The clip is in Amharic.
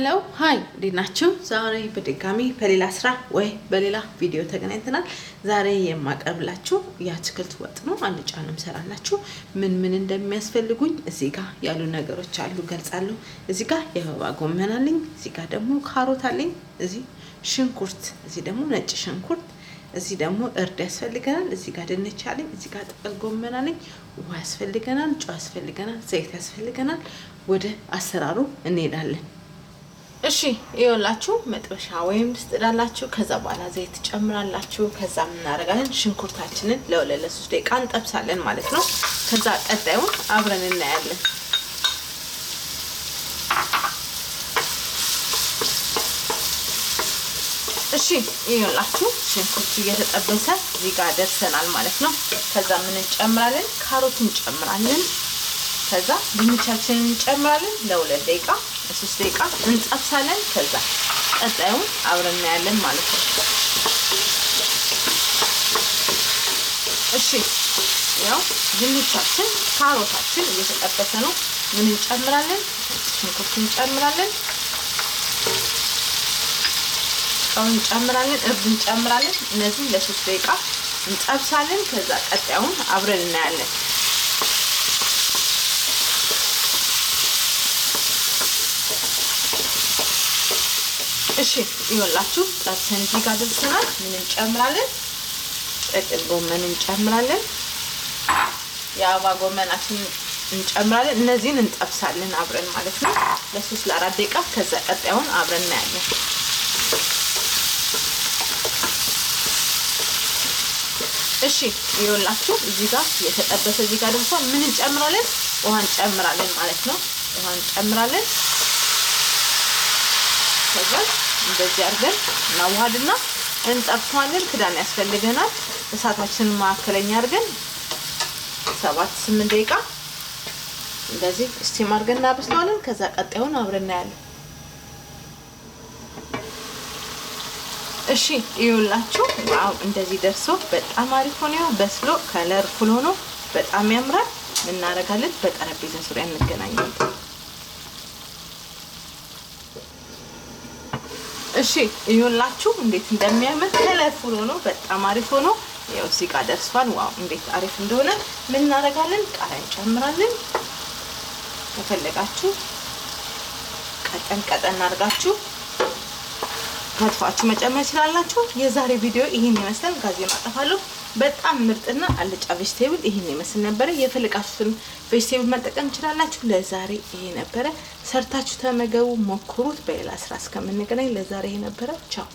ሄሎ ሃይ ዲናችሁ ዛሬ በድጋሚ በሌላ ስራ ወይ በሌላ ቪዲዮ ተገናኝተናል። ዛሬ የማቀርብላችሁ የአትክልት ወጥ ነው። አልጫ ነው የምሰራላችሁ። ምን እንደሚያስፈልጉኝ እዚህ ጋር ያሉ ነገሮች አሉ ገልጻለሁ። እዚህ ጋር የአበባ ጎመን አለኝ፣ እዚህ ጋር ደግሞ ካሮት አለኝ፣ እዚህ ሽንኩርት፣ እዚህ ደግሞ ነጭ ሽንኩርት፣ እዚህ ደግሞ እርድ ያስፈልገናል፣ እዚህ ጋር ድንች አለኝ፣ እዚህ ጋር ጥቅል ጎመን አለኝ፣ ውሃ ያስፈልገናል፣ ጨው ያስፈልገናል፣ ዘይት ያስፈልገናል። ወደ አሰራሩ እንሄዳለን። እሺ ይኸውላችሁ መጥበሻ ወይም ድስት ዳላችሁ። ከዛ በኋላ ዘይት ጨምራላችሁ። ከዛ ምን እናደርጋለን? ሽንኩርታችንን ለ3 ደቂቃ እንጠብሳለን ማለት ነው። ከዛ ቀጣዩን አብረን እናያለን። እሺ ይኸውላችሁ ሽንኩርቱ እየተጠበሰ እዚህ ጋር ደርሰናል ማለት ነው። ከዛ ምን እንጨምራለን? ካሮት እንጨምራለን። ከዛ ድንቻችንን እንጨምራለን። ለ2 ደቂቃ 3 ደቂቃ እንጠብሳለን። ከዛ ቀጣዩን አብረን እናያለን ማለት ነው። እሺ ያው ድንቻችን ካሮታችን እየተጠበሰ ነው። ምን እንጨምራለን? ሽንኩርት እንጨምራለን፣ ጨው እንጨምራለን፣ እርድ እንጨምራለን። እነዚህ ለ3 ደቂቃ እንጠብሳለን። ከዛ ቀጣዩን አብረን እናያለን። እሺ ይኸውላችሁ ጠብሰን እዚህ ጋር ደርሰናል። ምን እንጨምራለን? ጥቅል ጎመን እንጨምራለን፣ የአበባ ጎመናችን እንጨምራለን። እነዚህን እንጠብሳለን አብረን ማለት ነው ለ3 ለ4 ደቂቃ። ከዛ ቀጣዩን አብረን እናያለን። እሺ ይኸውላችሁ እዚህ ጋር የተጠበሰ እዚህ ጋር ደርሷል። ምን እንጨምራለን? ውሃ እንጨምራለን ማለት ነው። ውሃ እንጨምራለን። ከዛ እንደዚህ አድርገን እናዋሃድና እንጠብሰዋለን። ክዳን ያስፈልገናል። እሳታችንን ማዕከለኛ አድርገን 7-8 ደቂቃ እንደዚህ ስቲም አድርገን እናበስለዋለን። ከዛ ቀጣዩን አብረን እናያለን። እሺ ይኸውላችሁ ዋው እንደዚህ ደርሶ በጣም አሪፍ ሆኖ በስሎ ከለርፉል ሆኖ በጣም ያምራል። ምን እናደርጋለን? በጠረጴዛ ዙሪያ እንገናኛለን። እሺ ይኸውላችሁ እንዴት እንደሚያምር ከለርፉል ሆኖ በጣም አሪፍ ሆኖ ያው እዚህ ጋር ደርሷል። ዋው እንዴት አሪፍ እንደሆነ ምን እናደርጋለን? ቃሪያ እንጨምራለን። ከፈለጋችሁ ቀጠን አድርጋችሁ ከትፋችሁ መጨመር ይችላልላችሁ። የዛሬ ቪዲዮ ይሄን ይመስላል። ጋዜጣ አጠፋለሁ። በጣም ምርጥና አልጫ ቬጅቴብል ይሄን ይመስል ነበር። የፈለጋችሁትን ቬጅቴብል መጠቀም ይችላልላችሁ። ለዛሬ ይሄ ነበር። ሰርታችሁ ተመገቡ፣ ሞክሩት። በሌላ ስራ እስከምንገናኝ ለዛሬ ይሄ ነበር። ቻው።